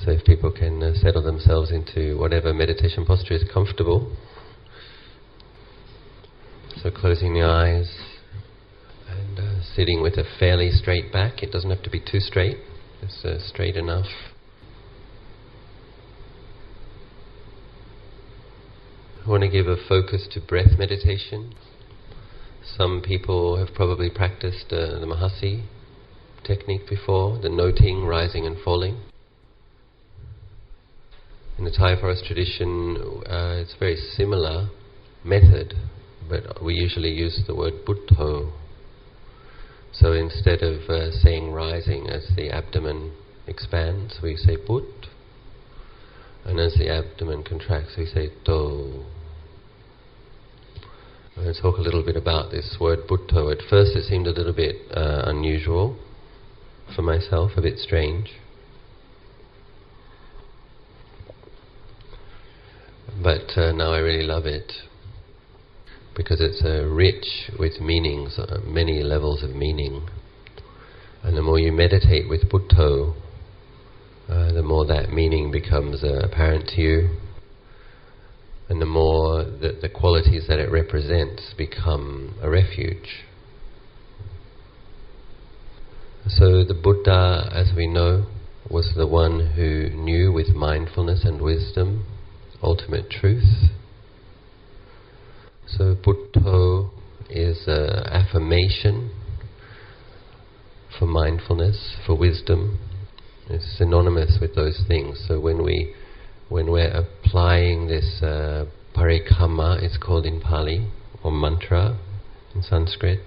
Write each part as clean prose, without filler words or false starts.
So if people can settle themselves into whatever meditation posture is comfortable, so closing the eyes and sitting with a fairly straight back. It doesn't have to be too straight, just straight enough. I want to give a focus to breath meditation. Some people have probably practiced the Mahasi technique before, the noting, rising and falling. In the Thai forest tradition, it's a very similar method, but we usually use the word Bud Dho. So instead of saying rising as the abdomen expands, we say Bud, and as the abdomen contracts, we say Dho. I'm going to talk a little bit about this word Bud Dho. At first it seemed a little bit unusual for myself, a bit strange. But now I really love it, because it's rich with meanings, many levels of meaning. And the more you meditate with Bud Dho, the more that meaning becomes apparent to you, and the more that the qualities that it represents become a refuge. So the Buddha, as we know, was the one who knew with mindfulness and wisdom ultimate truth. So Bud Dho is an affirmation for mindfulness, for wisdom. It's synonymous with those things. So when we're applying this parikamma, it's called in Pali, or mantra in Sanskrit,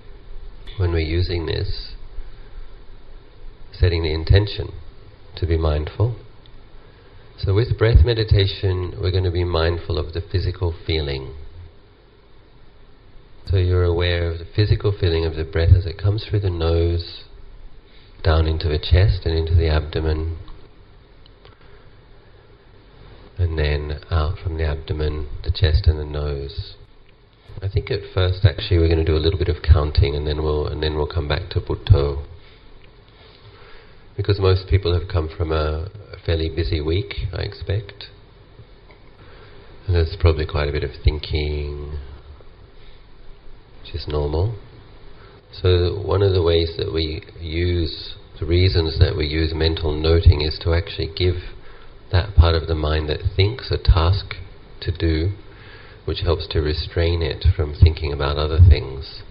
when we're using this, setting the intention to be mindful. So with breath meditation, we're going to be mindful of the physical feeling. So you're aware of the physical feeling of the breath as it comes through the nose, down into the chest and into the abdomen, and then out from the abdomen, the chest and the nose. I think at first actually we're going to do a little bit of counting, and then we'll come back to Bud Dho. Because most people have come from a fairly busy week, I expect. And there's probably quite a bit of thinking, which is normal. So one of the ways that we use, the reasons that we use mental noting is to actually give that part of the mind that thinks a task to do, which helps to restrain it from thinking about other things.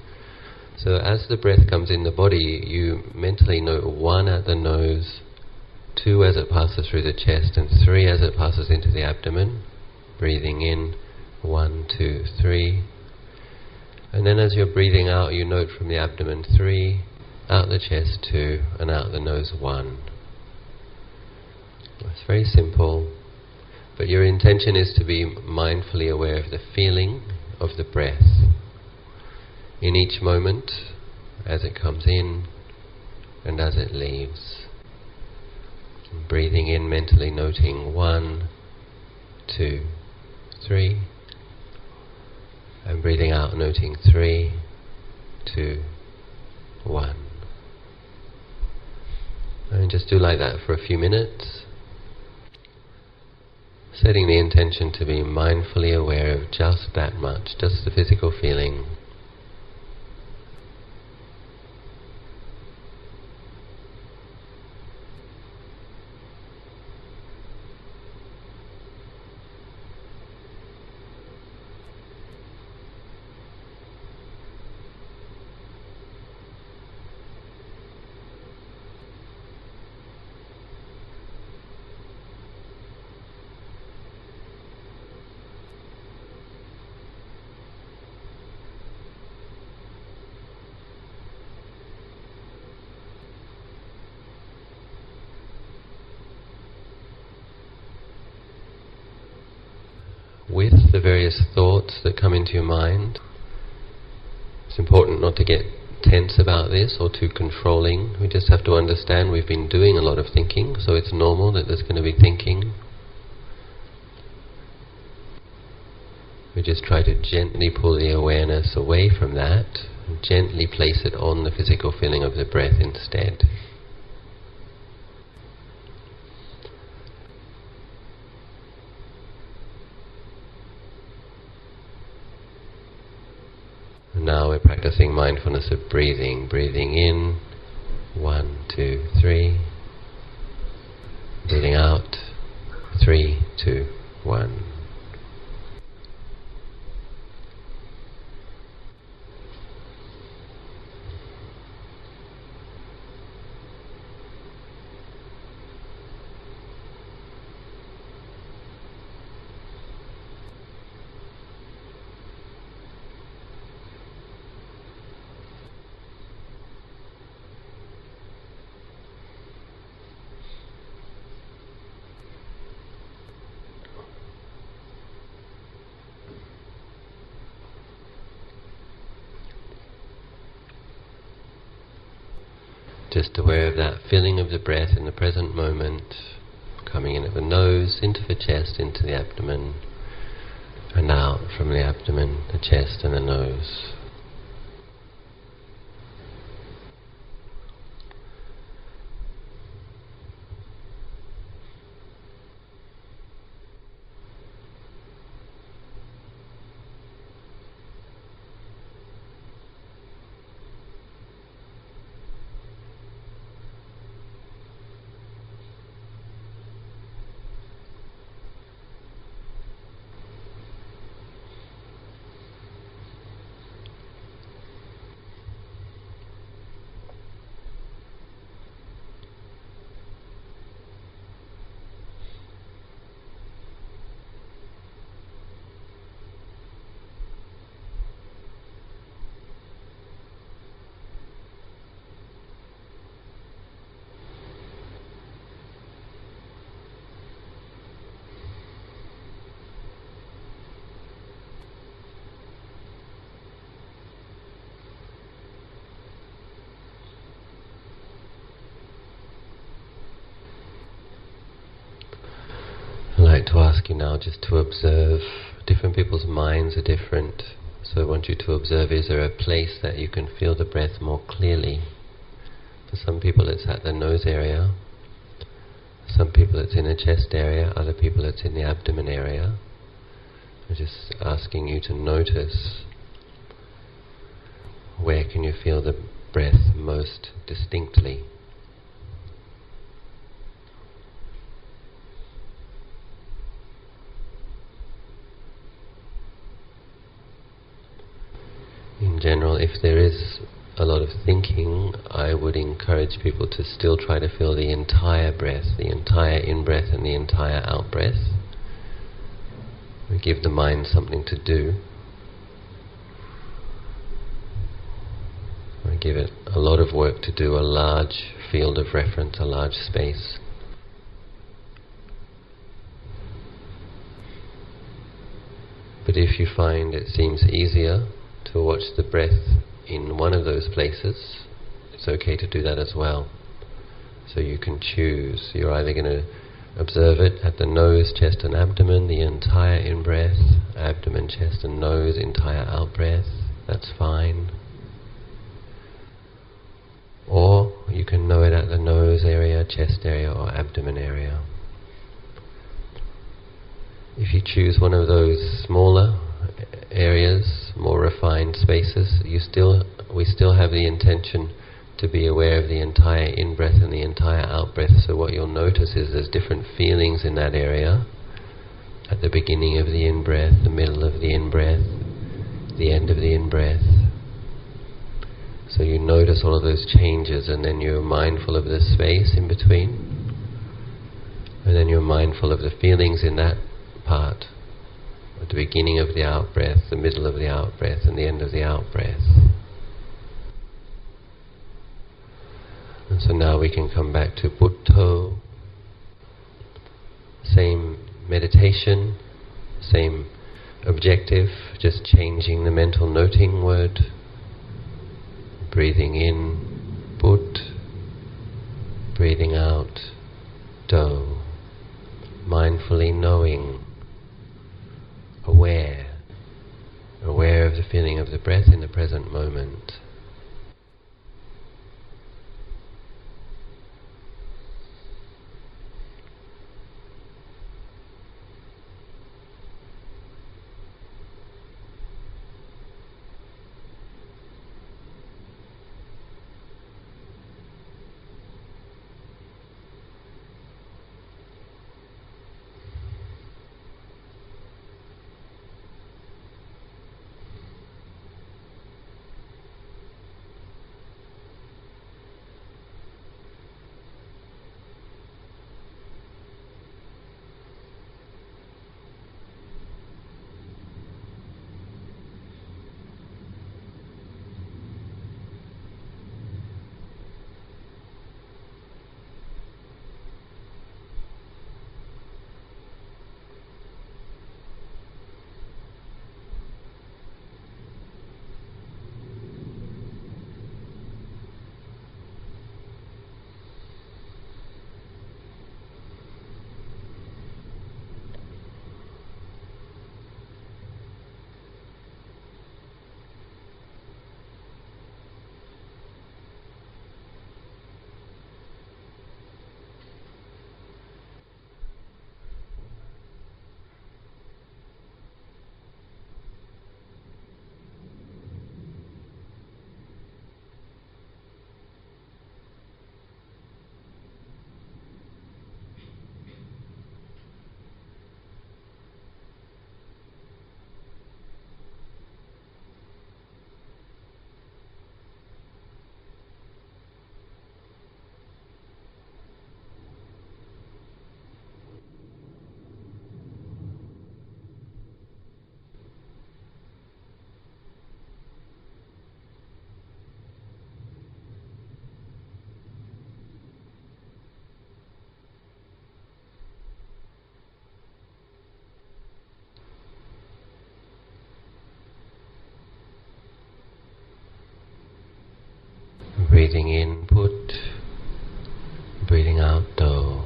So as the breath comes in the body, you mentally note 1 at the nose, 2 as it passes through the chest, and 3 as it passes into the abdomen. Breathing in, 1, 2, 3. And then as you're breathing out, you note from the abdomen 3, out the chest 2, and out the nose 1. It's very simple, but your intention is to be mindfully aware of the feeling of the breath in each moment, as it comes in and as it leaves. Breathing in, mentally noting 1, 2, 3, and breathing out, noting 3, 2, 1. And just do like that for a few minutes, setting the intention to be mindfully aware of just that much, just the physical feeling. With the various thoughts that come into your mind, it's important not to get tense about this or too controlling. We just have to understand we've been doing a lot of thinking, so it's normal that there's going to be thinking. We just try to gently pull the awareness away from that and gently place it on the physical feeling of the breath instead. And now we're practicing mindfulness of breathing. Breathing in, 1, 2, 3. Breathing out, 3, 2, 1. Just aware of that feeling of the breath in the present moment, coming in at the nose, into the chest, into the abdomen, and out from the abdomen, the chest and the nose. I'd like to ask you now just to observe. Different people's minds are different, so I want you to observe, is there a place that you can feel the breath more clearly? For some people it's at the nose area, some people it's in the chest area, other people it's in the abdomen area. I'm just asking you to notice, where can you feel the breath most distinctly? In general, if there is a lot of thinking, I would encourage people to still try to feel the entire breath, the entire in-breath and the entire out-breath. We give the mind something to do. We give it a lot of work to do, a large field of reference, a large space. But if you find it seems easier to watch the breath in one of those places, it's okay to do that as well. So you can choose. You're either going to observe it at the nose, chest and abdomen, the entire in-breath, abdomen, chest and nose, entire out-breath, that's fine. Or you can know it at the nose area, chest area or abdomen area. If you choose one of those smaller areas, more refined spaces, we still have the intention to be aware of the entire in-breath and the entire out-breath. So what you'll notice is there's different feelings in that area. At the beginning of the in-breath, the middle of the in-breath, the end of the in-breath. So you notice all of those changes, and then you're mindful of the space in between. And then you're mindful of the feelings in that part. At the beginning of the out-breath, the middle of the out-breath, and the end of the out-breath. And so now we can come back to Bud Dho. Same meditation, same objective, just changing the mental noting word. Breathing in, Bud. Breathing out, Dho. Mindfully knowing. Aware of the feeling of the breath in the present moment. Breathing in, put. Breathing out, do.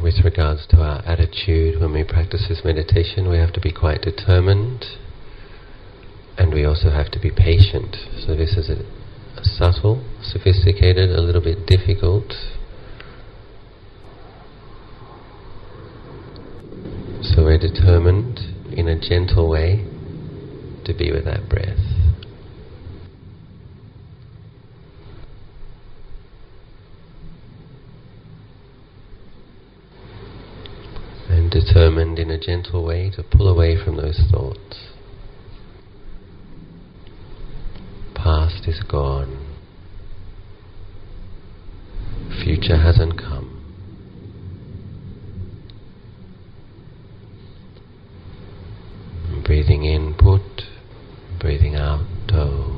With regards to our attitude when we practice this meditation, we have to be quite determined, and we also have to be patient. So this is a subtle, sophisticated, a little bit difficult. So we're determined in a gentle way to be with that breath. And determined in a gentle way to pull away from those thoughts. Past is gone. Future hasn't come. Breathing in, put. Breathing out, do.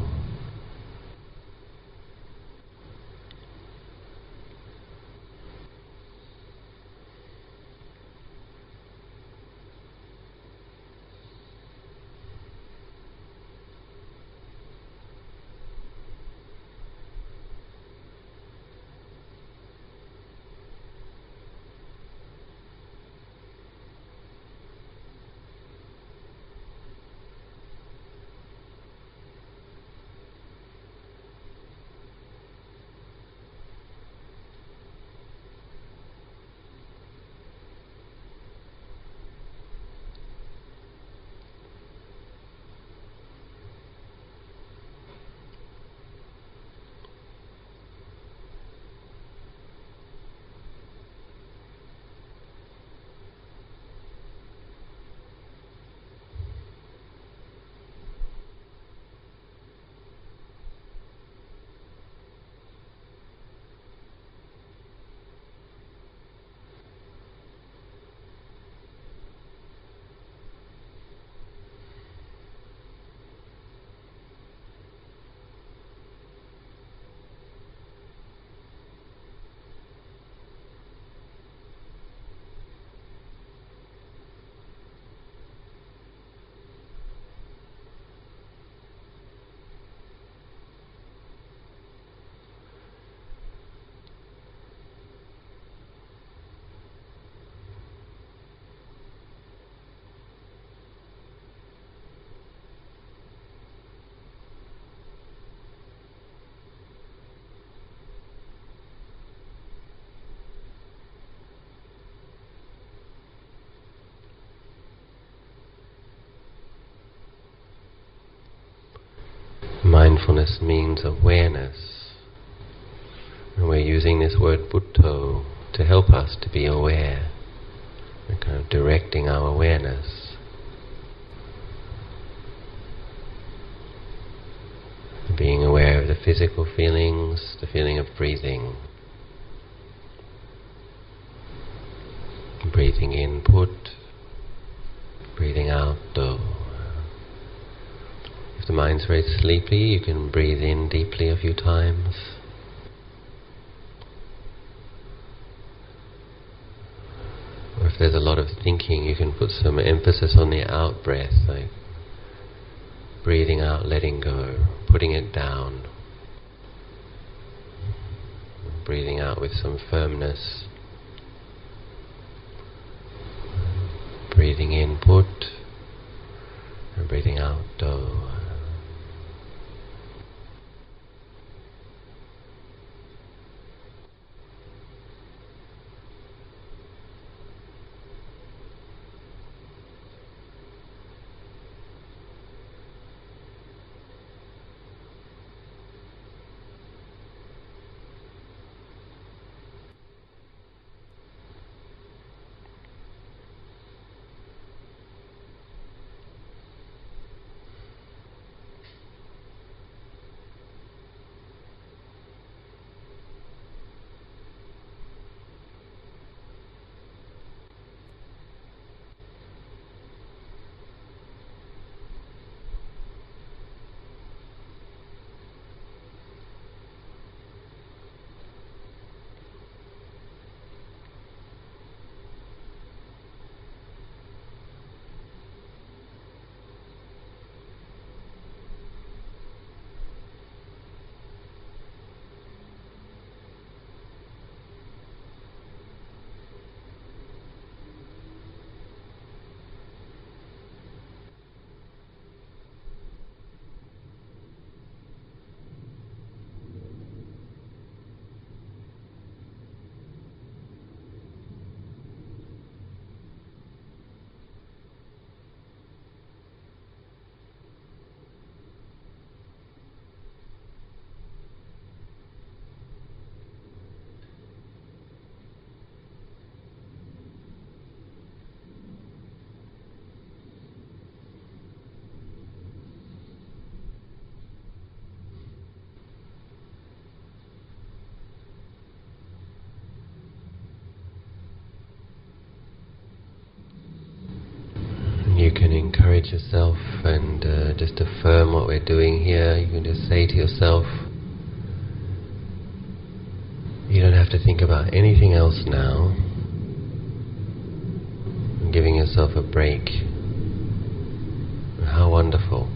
Mindfulness means awareness. And we're using this word Bud Dho to help us to be aware. We're kind of directing our awareness. Being aware of the physical feelings, the feeling of breathing. Breathing in, put. Breathing out, do. If the mind's very sleepy, you can breathe in deeply a few times. Or if there's a lot of thinking, you can put some emphasis on the out breath, like breathing out, letting go, putting it down. Breathing out with some firmness. Breathing in, put, and breathing out, do. encourage yourself and just affirm what we're doing here. You can just say to yourself, you don't have to think about anything else now. And giving yourself a break. How wonderful.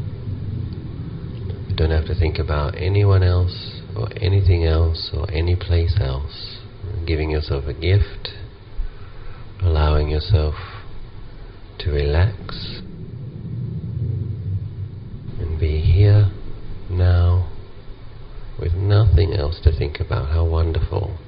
You don't have to think about anyone else or anything else or any place else. Giving yourself a gift, allowing yourself to relax and be here now with nothing else to think about. How wonderful.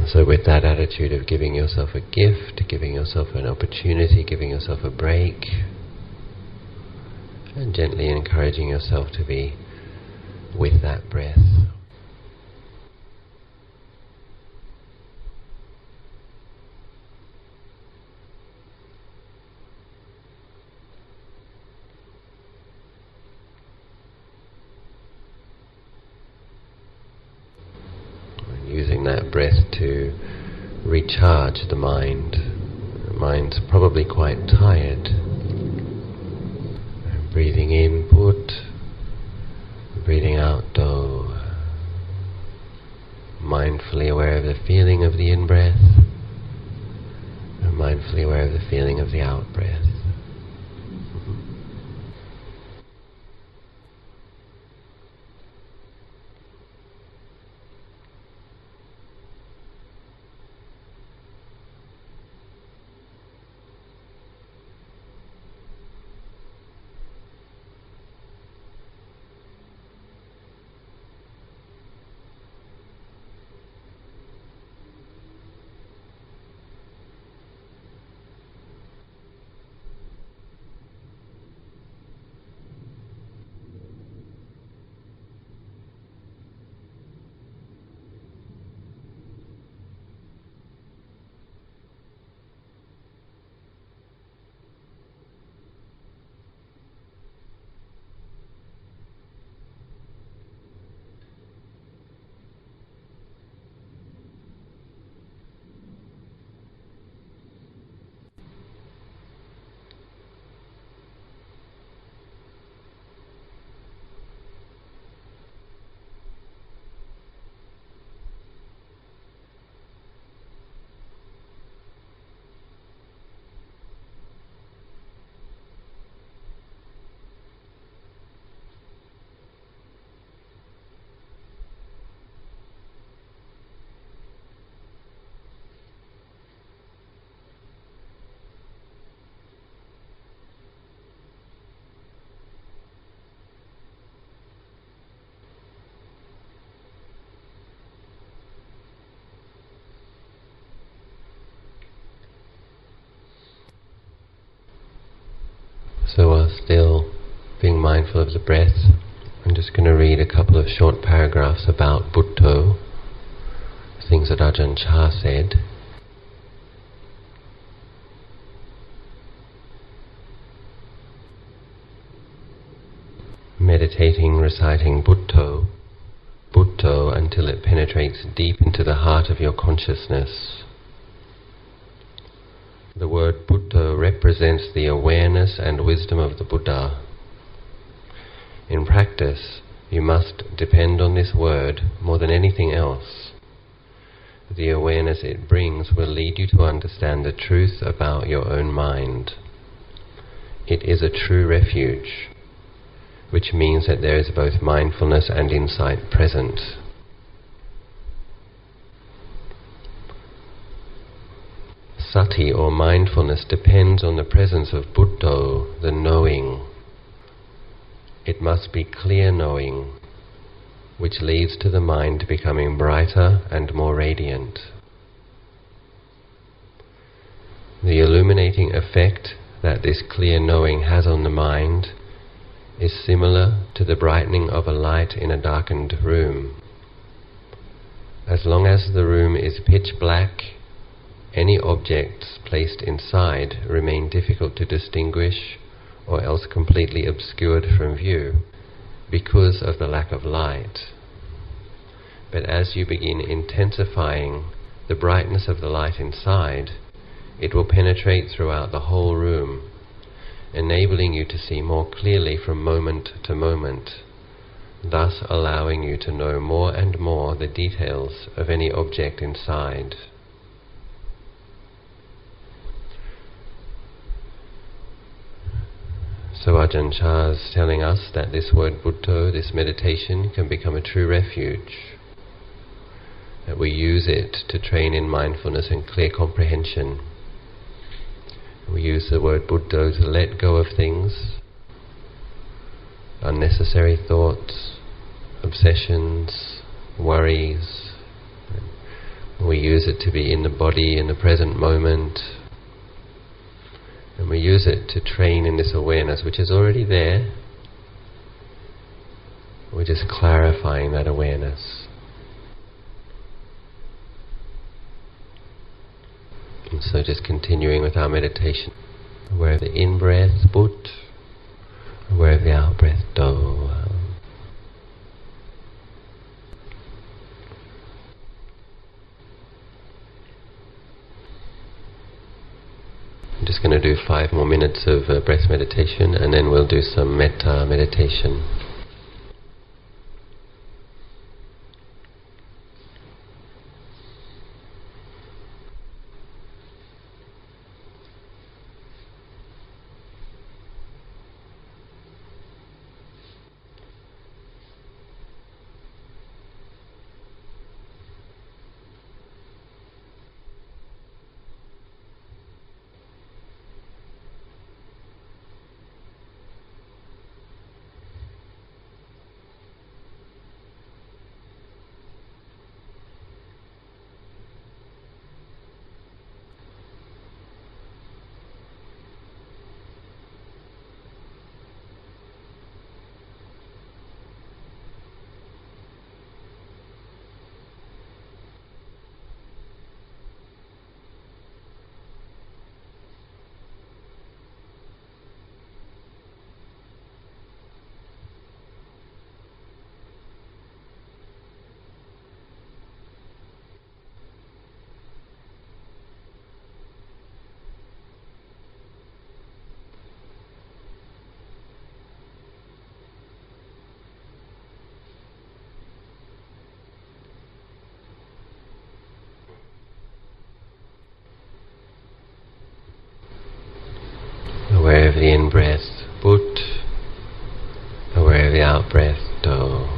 So with that attitude of giving yourself a gift, giving yourself an opportunity, giving yourself a break, and gently encouraging yourself to be with that breath. Using that breath to recharge the mind. The mind's probably quite tired. Breathing in, Bud. Breathing out, Dho. Mindfully aware of the feeling of the in-breath, and mindfully aware of the feeling of the out-breath. So while still being mindful of the breath, I'm just going to read a couple of short paragraphs about Bud Dho, things that Ajahn Achalo said. Meditating, reciting Bud Dho until it penetrates deep into the heart of your consciousness. The word Bud Dho represents the awareness and wisdom of the Buddha. In practice, you must depend on this word more than anything else. The awareness it brings will lead you to understand the truth about your own mind. It is a true refuge, which means that there is both mindfulness and insight present. sati or mindfulness depends on the presence of Bud Dho, the knowing. It must be clear knowing, which leads to the mind becoming brighter and more radiant. The illuminating effect that this clear knowing has on the mind is similar to the brightening of a light in a darkened room. As long as the room is pitch black, any objects placed inside remain difficult to distinguish or else completely obscured from view because of the lack of light. But as you begin intensifying the brightness of the light inside, it will penetrate throughout the whole room, enabling you to see more clearly from moment to moment, thus allowing you to know more and more the details of any object inside. So Ajahn Chah's telling us that this word Bud Dho, this meditation, can become a true refuge, that we use it to train in mindfulness and clear comprehension. We use the word Bud Dho to let go of things, unnecessary thoughts, obsessions, worries. We use it to be in the body in the present moment. And we use it to train in this awareness which is already there. We're just clarifying that awareness. And so just continuing with our meditation. Aware of the in-breath, Bud, aware of the out-breath, Dho. I'm just going to do 5 more minutes of breath meditation, and then we'll do some metta meditation. Aware of the in-breath, Bud, aware of the out-breath, Dho.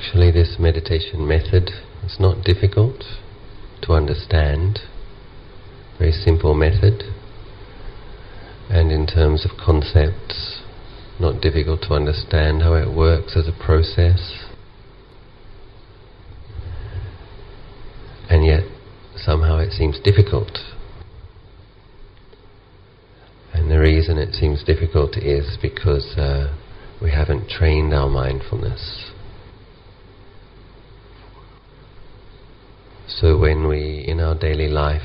actually this meditation method is not difficult to understand. Very simple method. And in terms of concepts, not difficult to understand how it works as a process. And yet, somehow it seems difficult. And the reason it seems difficult is because we haven't trained our mindfulness. So when we, in our daily life,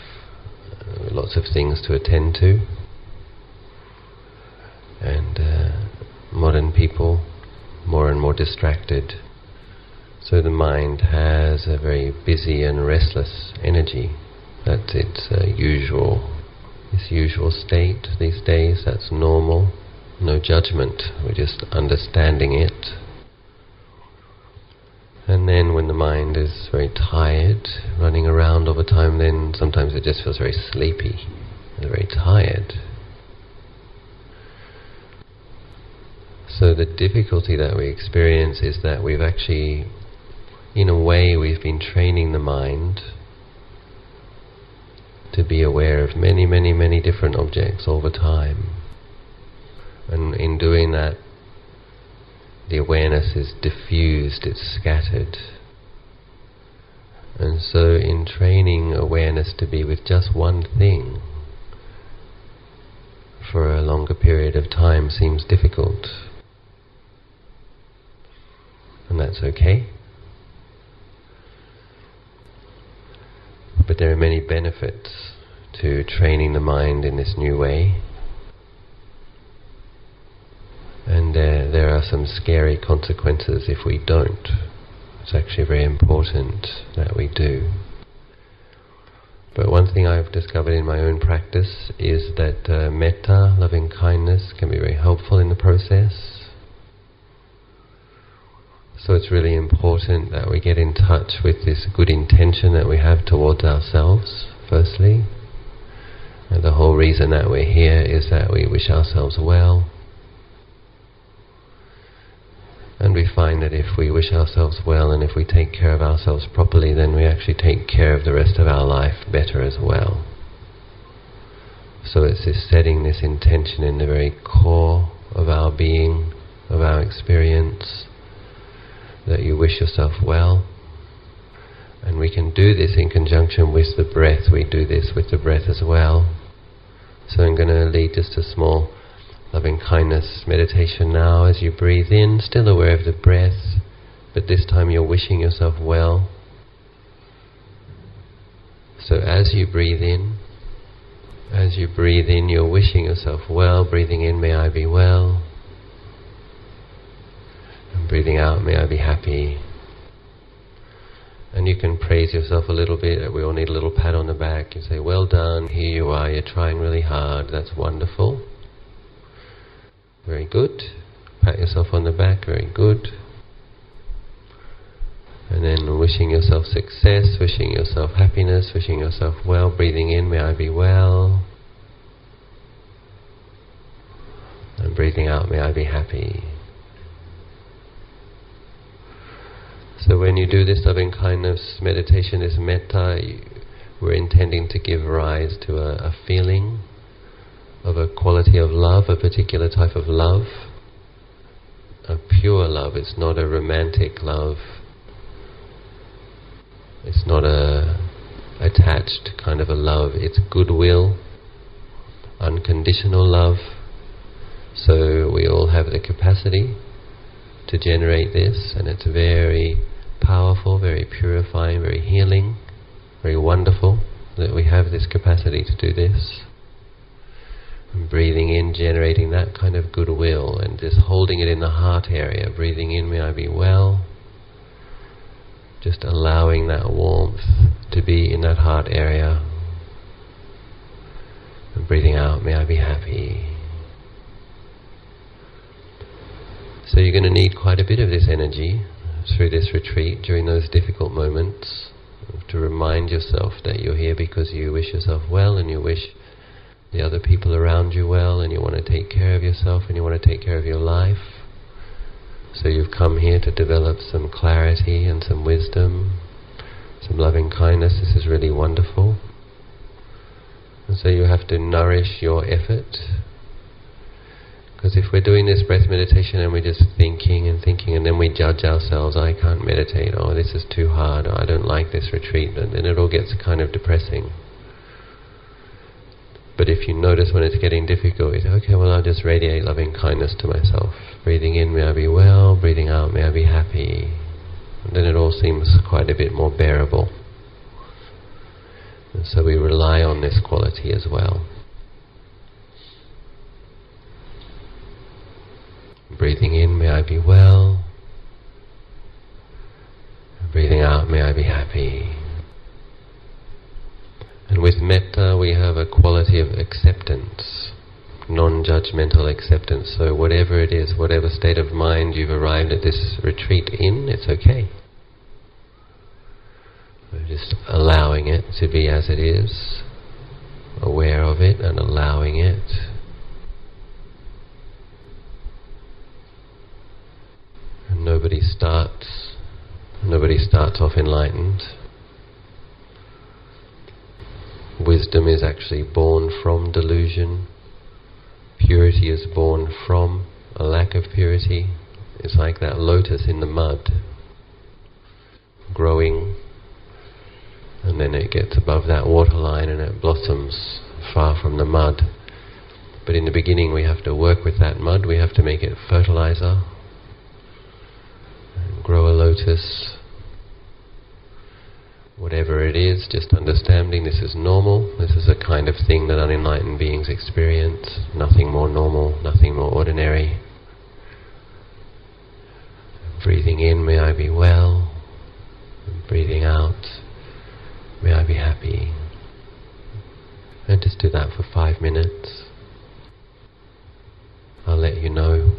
lots of things to attend to, and modern people more and more distracted, so the mind has a very busy and restless energy. That's its usual state these days. That's normal. No judgment. We're just understanding it. And then when the mind is very tired, running around all the time, then sometimes it just feels very sleepy and very tired. So the difficulty that we experience is that we've actually, in a way, we've been training the mind to be aware of many, many, many different objects all the time. And in doing that, the awareness is diffused, it's scattered. And so in training awareness to be with just one thing for a longer period of time seems difficult. And that's okay. But there are many benefits to training the mind in this new way. And there are some scary consequences if we don't. It's actually very important that we do. But one thing I've discovered in my own practice is that metta, loving kindness, can be very helpful in the process. So it's really important that we get in touch with this good intention that we have towards ourselves, firstly. And the whole reason that we're here is that we wish ourselves well. And we find that if we wish ourselves well and if we take care of ourselves properly, then we actually take care of the rest of our life better as well. So it's this setting this intention in the very core of our being, of our experience, that you wish yourself well. And we can do this in conjunction with the breath. We do this with the breath as well. So I'm going to lead just a small loving kindness meditation now. As you breathe in, still aware of the breath, but this time you're wishing yourself well. So as you breathe in, you're wishing yourself well. Breathing in, may I be well. And breathing out, may I be happy. And you can praise yourself a little bit. We all need a little pat on the back. You say, well done, here you are, you're trying really hard, that's wonderful. Very good. Pat yourself on the back, very good. And then wishing yourself success, wishing yourself happiness, wishing yourself well. Breathing in, may I be well. And breathing out, may I be happy. So when you do this loving kindness meditation, this metta, we're intending to give rise to a feeling of a quality of love, a particular type of love, a pure love. It's not a romantic love. It's not a attached kind of a love. It's goodwill, unconditional love. So we all have the capacity to generate this, and it's very powerful, very purifying, very healing, very wonderful that we have this capacity to do this. And breathing in, generating that kind of goodwill, and just holding it in the heart area. Breathing in, may I be well. Just allowing that warmth to be in that heart area. And breathing out, may I be happy. So you're going to need quite a bit of this energy through this retreat during those difficult moments, to remind yourself that you're here because you wish yourself well and you wish the other people around you well, and you want to take care of yourself and you want to take care of your life. So you've come here to develop some clarity and some wisdom, some loving kindness. This is really wonderful. And so you have to nourish your effort. Because if we're doing this breath meditation and we're just thinking and thinking, and then we judge ourselves, I can't meditate, oh this is too hard, or I don't like this retreat, and then it all gets kind of depressing. But if you notice when it's getting difficult, you say, okay, well I'll just radiate loving kindness to myself. Breathing in, may I be well, breathing out, may I be happy. And then it all seems quite a bit more bearable. And so we rely on this quality as well. Breathing in, may I be well. Breathing out, may I be happy. And with metta we have a quality of acceptance, non-judgmental acceptance. So whatever it is, whatever state of mind you've arrived at this retreat in, it's okay. We're just allowing it to be as it is, aware of it and allowing it. And nobody starts off enlightened. Wisdom is actually born from delusion. Purity is born from a lack of purity. It's like that lotus in the mud, growing, and then it gets above that waterline and it blossoms far from the mud. But in the beginning we have to work with that mud, we have to make it fertilizer, and grow a lotus. Whatever it is, just understanding this is normal, this is a kind of thing that unenlightened beings experience, nothing more normal, nothing more ordinary. Breathing in, may I be well, and breathing out, may I be happy. And just do that for 5 minutes. I'll let you know.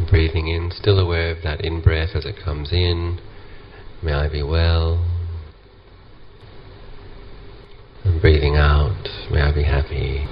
Breathing in, still aware of that in-breath as it comes in, may I be well. And breathing out, may I be happy.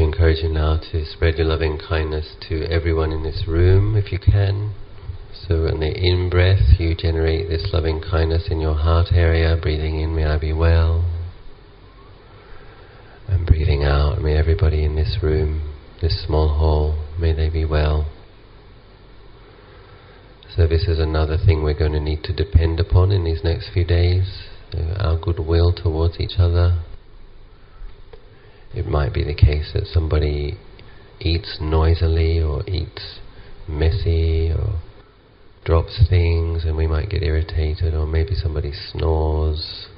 to encourage you now to spread your loving kindness to everyone in this room if you can. So on the in-breath you generate this loving kindness in your heart area, breathing in, may I be well. And breathing out, may everybody in this room, this small hall, may they be well. So this is another thing we're going to need to depend upon in these next few days, our goodwill towards each other. It might be the case that somebody eats noisily or eats messy or drops things and we might get irritated, or maybe somebody snores,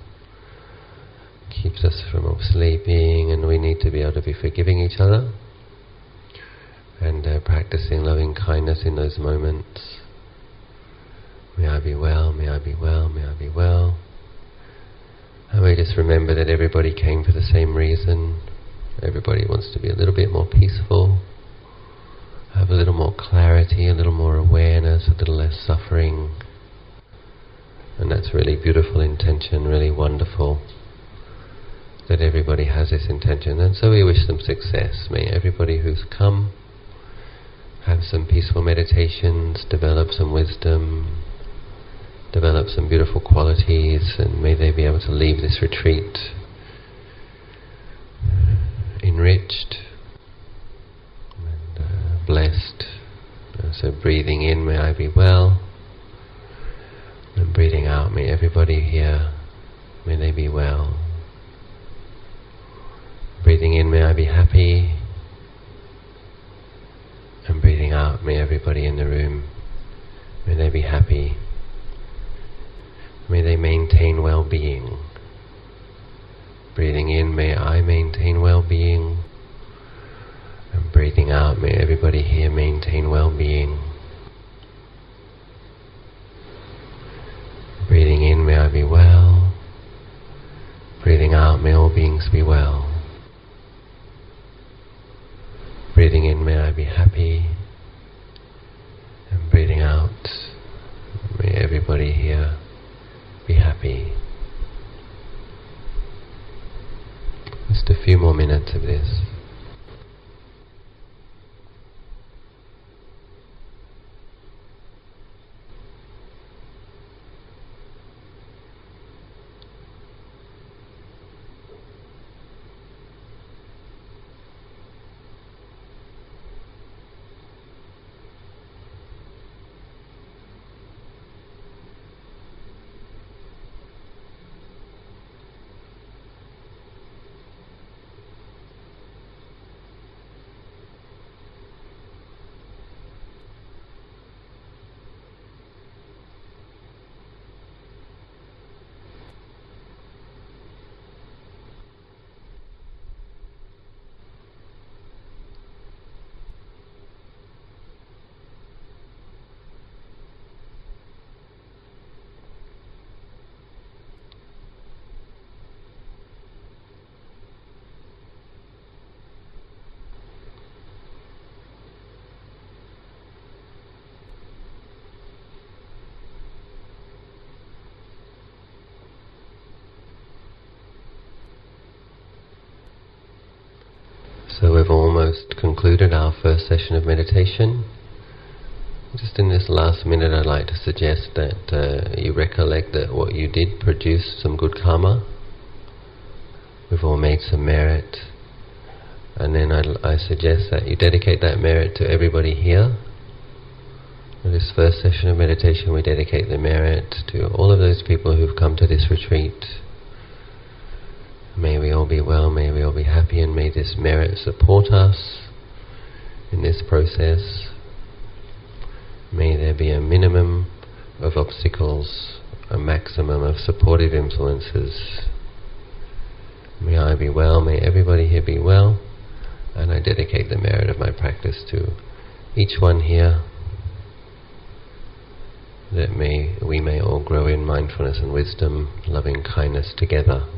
keeps us from sleeping, and we need to be able to be forgiving each other and practicing loving kindness in those moments. May I be well, may I be well, may I be well. And we just remember that everybody came for the same reason. Everybody wants to be a little bit more peaceful, have a little more clarity, a little more awareness, a little less suffering. And that's really beautiful intention, really wonderful that everybody has this intention. And so we wish them success. May everybody who's come have some peaceful meditations, develop some wisdom, develop some beautiful qualities, and may they be able to leave this retreat enriched and blessed. So breathing in, may I be well, and breathing out, may everybody here, may they be well. Breathing in, may I be happy, and breathing out, may everybody in the room, may they be happy. May they maintain well-being. Breathing in, may I maintain well-being. And breathing out, may everybody here maintain well-being. Breathing in, may I be well. Breathing out, may all beings be well. Breathing in, may I be happy. And breathing out, may everybody here be happy. Just a few more minutes of this. So we've almost concluded our first session of meditation. Just in this last minute I'd like to suggest that you recollect that what you did produced some good karma. We've all made some merit. And then I suggest that you dedicate that merit to everybody here. In this first session of meditation we dedicate the merit to all of those people who've come to this retreat. May we all be well, may we all be happy, and may this merit support us in this process. May there be a minimum of obstacles, a maximum of supportive influences. May I be well, may everybody here be well, and I dedicate the merit of my practice to each one here, that we may all grow in mindfulness and wisdom, loving kindness together.